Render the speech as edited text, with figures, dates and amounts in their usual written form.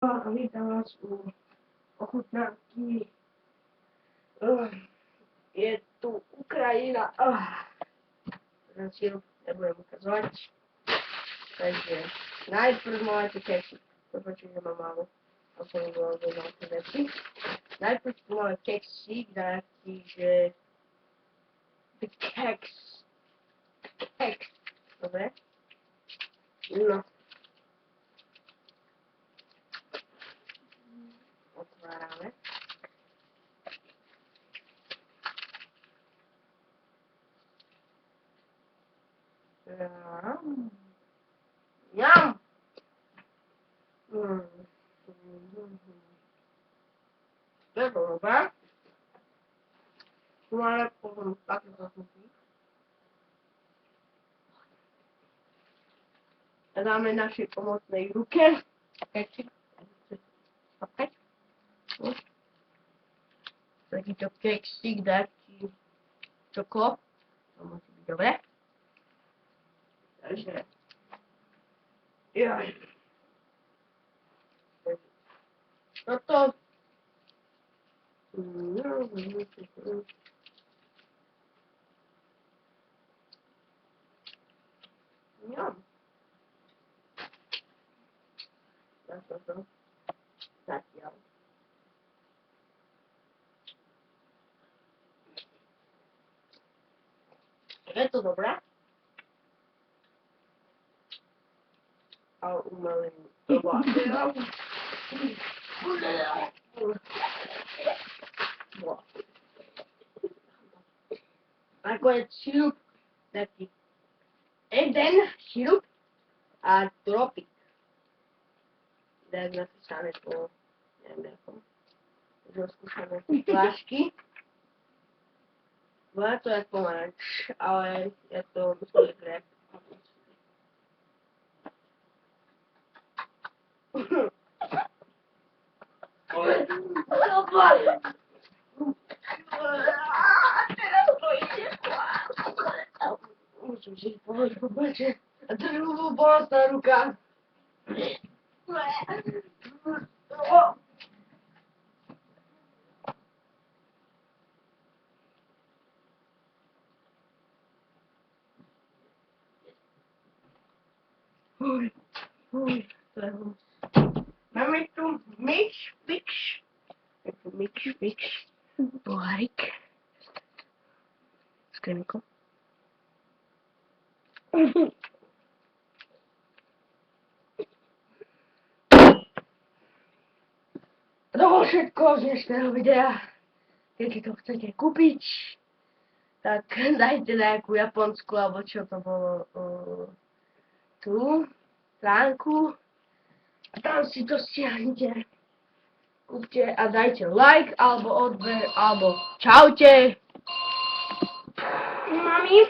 Vítam vás u ochutnávky. Je tu Ukrajina. Ten sirup nebudem ukazovať. Takže najprv máte keksy. Prepačujem, že mám málo. A som bol veľmi veci. Najprv tu máme keksík, taký, že the keks. Keks. Dobre? No. Otvárame. Yum! To je dobré. Tu máme potom také zasnutí. A dáme našej pomocnej ruke. Keksik. Opäť. Takýto keksik, taký čoko. To musí byť dobre. Takže. Jaj. Toto. Yum. Toto. Zatiaľ. Je to dobré? Ale umelý to vlastne. Nakoniec sirup taký. Jeden sirup a tropik. Tak napísané po neviem jakom. Rozkúšané flášky. Bude to jak pomaranč, ale je to myslím grep. Teraz to ide. Musím si povedať, pobáče. A to je bolestná ruka. Máme tu mix, pohárik s kremkou. To bolo všetko z dnešného videa. Keď to chcete kúpiť, tak dajte nejakú japonskú, alebo čo to bolo, tú stránku. A tam si to stiahnite. Kúpte a dajte like, alebo odber, alebo čaute. Mami.